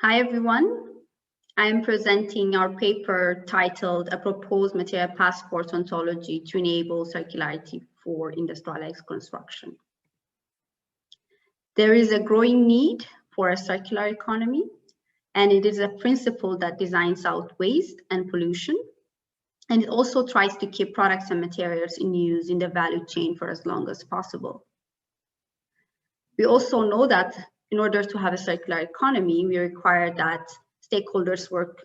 Hi everyone, I am presenting our paper titled A Proposed Material Passport Ontology to Enable Circularity for Industrialized Construction. There is a growing need for a circular economy, and it is a principle that designs out waste and pollution, and it also tries to keep products and materials in use in the value chain for as long as possible. We also know that in order to have a circular economy, we require that stakeholders work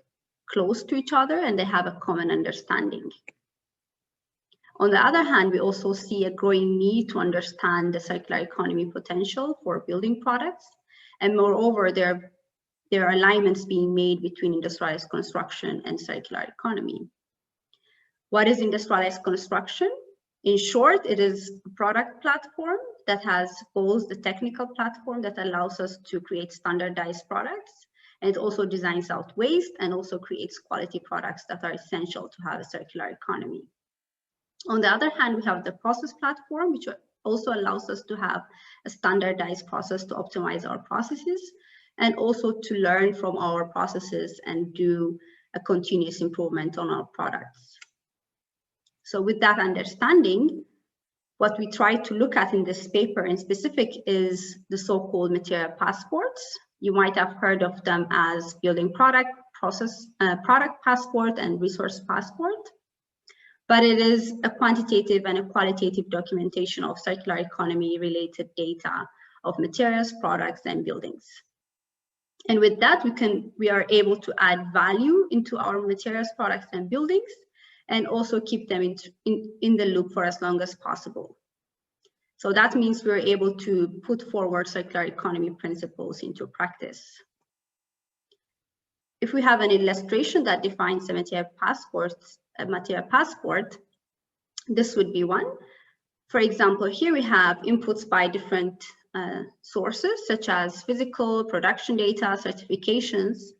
close to each other and they have a common understanding. On the other hand, we also see a growing need to understand the circular economy potential for building products. And moreover, there are alignments being made between industrialized construction and circular economy. What is industrialized construction? In short, it is a product platform that has both the technical platform that allows us to create standardized products, and it also designs out waste and also creates quality products that are essential to have a circular economy. On the other hand, we have the process platform, which also allows us to have a standardized process to optimize our processes and also to learn from our processes and do a continuous improvement on our products. So with that understanding, what we try to look at in this paper in specific is the so-called material passports. You might have heard of them as building product, product passport, and resource passport. But it is a quantitative and a qualitative documentation of circular economy related data of materials, products, and buildings. And with that, we are able to add value into our materials, products, and buildings, and also keep them in the loop for as long as possible. So that means we're able to put forward circular economy principles into practice. If we have an illustration that defines a material passport, this would be one. For example, here we have inputs by different sources, such as physical, production data, certifications,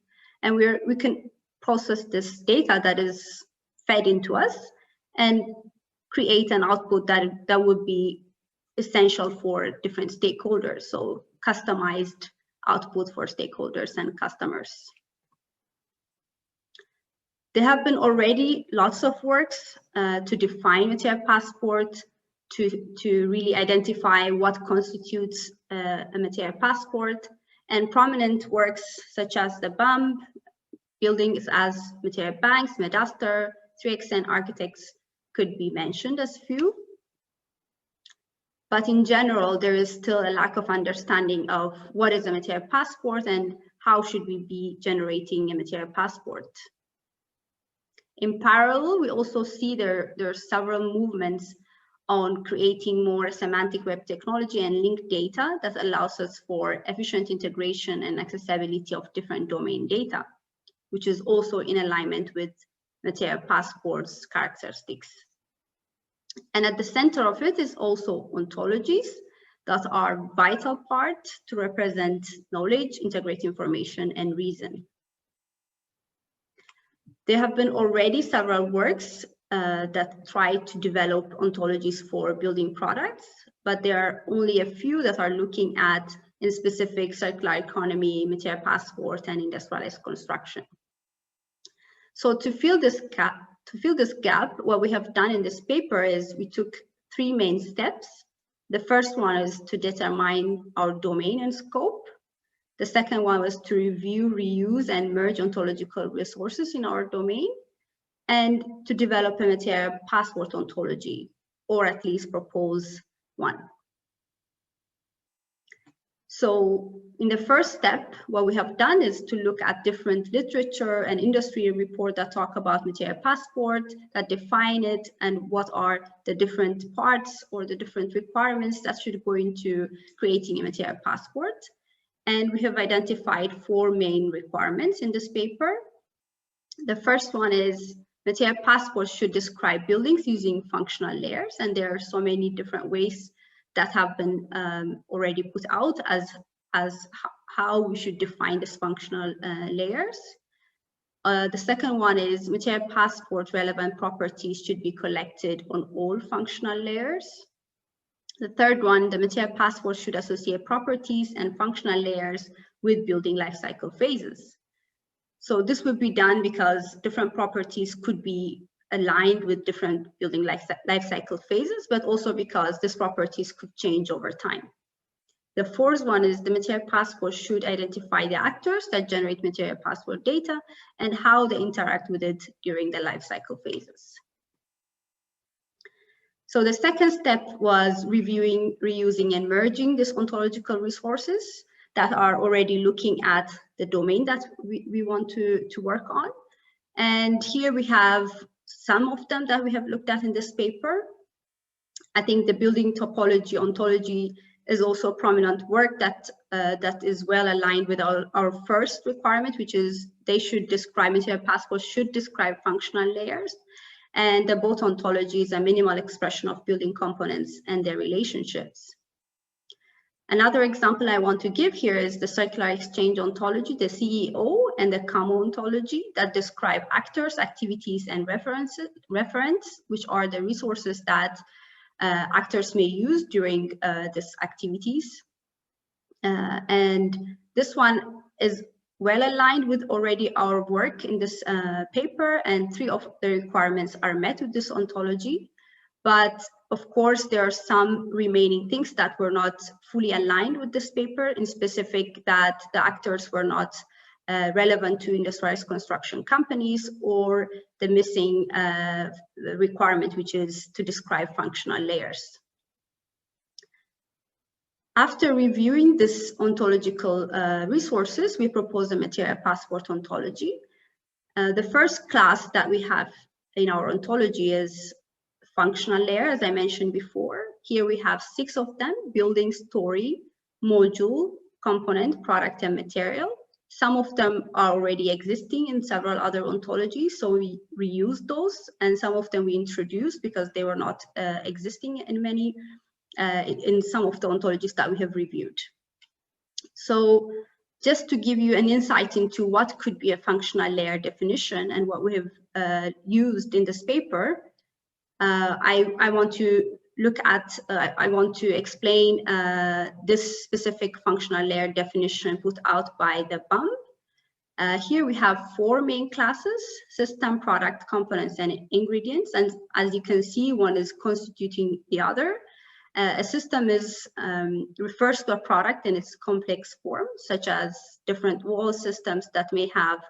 and we can process this data that is fed into us and create an output that would be essential for different stakeholders. So customized output for stakeholders and customers. There have been already lots of works to define material passport, to really identify what constitutes a material passport, and prominent works such as the BAMB, buildings as material banks, Medaster, 3XN architects could be mentioned as few. But in general, there is still a lack of understanding of what is a material passport and how should we be generating a material passport. In parallel, we also see there are several movements on creating more semantic web technology and linked data that allows us for efficient integration and accessibility of different domain data, which is also in alignment with material passports characteristics. And at the center of it is also ontologies that are vital part to represent knowledge, integrate information, and reason. There have been already several works that try to develop ontologies for building products, but there are only a few that are looking at in specific circular economy, material passport, and industrialized construction. So to fill this gap, what we have done in this paper is we took three main steps. The first one is to determine our domain and scope. The second one was to review, reuse, and merge ontological resources in our domain, and to develop a material passport ontology, or at least propose one. So in the first step, what we have done is to look at different literature and industry reports that talk about material passport, that define it, and what are the different parts or the different requirements that should go into creating a material passport. And we have identified four main requirements in this paper. The first one is material passports should describe buildings using functional layers, and there are so many different ways that have been already put out as how we should define these functional layers. The second one is material passport relevant properties should be collected on all functional layers. The third one, the material passport should associate properties and functional layers with building life cycle phases. So this would be done because different properties could be aligned with different building life cycle phases, but also because these properties could change over time. The fourth one is the material passport should identify the actors that generate material passport data and how they interact with it during the life cycle phases. So the second step was reviewing, reusing, and merging these ontological resources that are already looking at the domain that we want to work on. And here we have some of them that we have looked at in this paper. I think the building topology ontology is also prominent work that is well aligned with our first requirement, which is they should describe, material passports should describe functional layers. And the both ontology is a minimal expression of building components and their relationships. Another example I want to give here is the circular exchange ontology, the CEO, and the CAMO ontology that describe actors, activities, and reference, which are the resources that actors may use during these activities. And this one is well aligned with already our work in this paper, and 3 of the requirements are met with this ontology. But of course, there are some remaining things that were not fully aligned with this paper, in specific that the actors were not relevant to industrialized construction companies, or the missing requirement, which is to describe functional layers. After reviewing these ontological resources, we propose a material passport ontology. The first class that we have in our ontology is functional layer, as I mentioned before. Here we have 6 of them: building, story, module, component, product, and material. Some of them are already existing in several other ontologies, so we reuse those, and some of them we introduced because they were not existing in many, in some of the ontologies that we have reviewed. So just to give you an insight into what could be a functional layer definition and what we have used in this paper, I want to look at, I want to explain this specific functional layer definition put out by the BUM. Here we have 4 main classes: system, product, components, and ingredients. And as you can see, one is constituting the other. A system refers to a product in its complex form, such as different wall systems that may have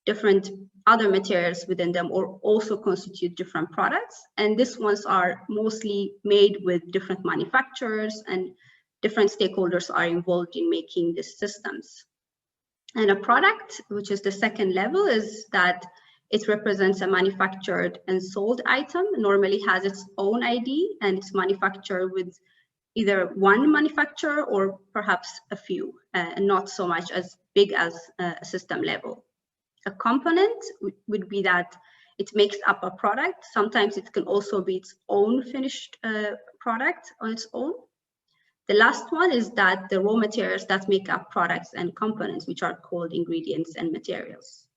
different other materials within them, or also constitute different products. And these ones are mostly made with different manufacturers, and different stakeholders are involved in making these systems. And a product, which is the second level, is that it represents a manufactured and sold item, normally has its own ID, and it's manufactured with either one manufacturer or perhaps a few, and not so much as big as a system level. A component would be that it makes up a product. Sometimes it can also be its own finished product on its own. The last one is that the raw materials that make up products and components, which are called ingredients and materials.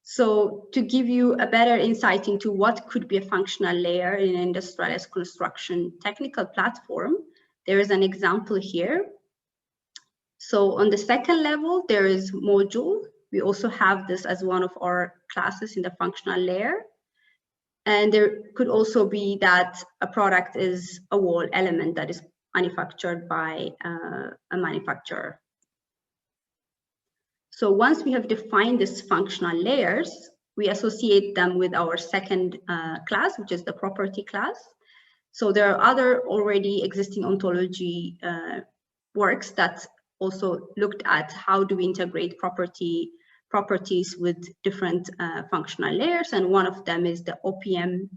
So to give you a better insight into what could be a functional layer in an industrialized construction technical platform, there is an example here. So on the second level, there is module. We also have this as one of our classes in the functional layer. And there could also be that a product is a wall element that is manufactured by a manufacturer. So once we have defined these functional layers, we associate them with our second class, which is the property class. So there are other already existing ontology works that also looked at how do we integrate properties with different functional layers, and one of them is the OPM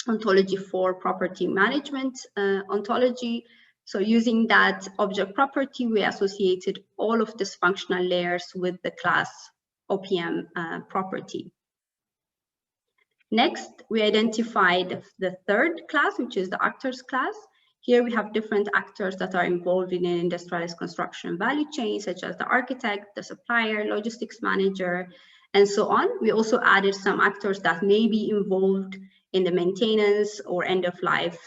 ontology for property management ontology. So using that object property, we associated all of these functional layers with the class OPM property. Next, we identified the third class, which is the actors class. Here we have different actors that are involved in an industrialized construction value chain, such as the architect, the supplier, logistics manager, and so on. We also added some actors that may be involved in the maintenance or end of life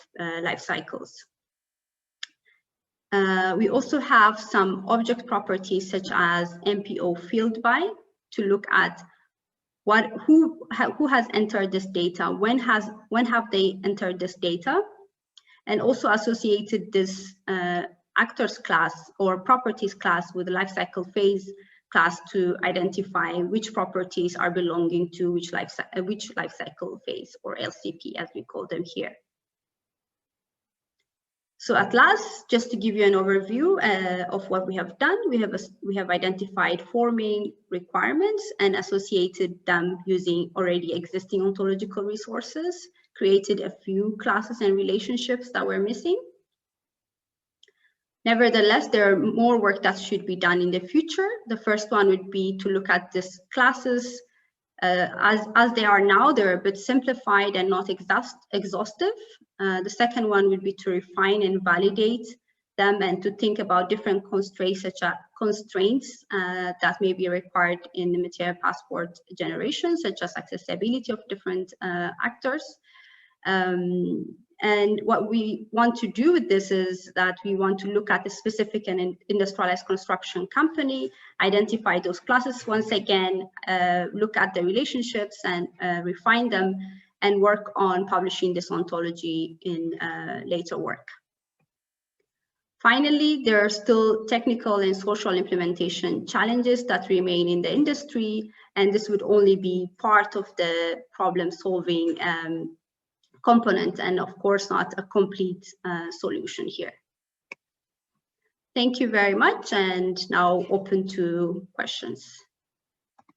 life cycles. We also have some object properties such as MPO field by to look at who has entered this data, when have they entered this data, and also associated this actors class or properties class with the life cycle phase class to identify which properties are belonging to which life cycle phase, or LCP as we call them here. So at last, just to give you an overview of what we have done, we have identified 4 main requirements and associated them using already existing ontological resources, created a few classes and relationships that were missing. Nevertheless, there are more work that should be done in the future. The first one would be to look at these classes as they are now. They're a bit simplified and not exhaustive. The second one would be to refine and validate them and to think about different constraints, that may be required in the material passport generation, such as accessibility of different actors. And what we want to do with this is that we want to look at a specific and industrialized construction company, identify those classes once again, look at the relationships and refine them, and work on publishing this ontology in later work. Finally, there are still technical and social implementation challenges that remain in the industry, and this would only be part of the problem-solving component, and of course not a complete solution here. Thank you very much, and now open to questions.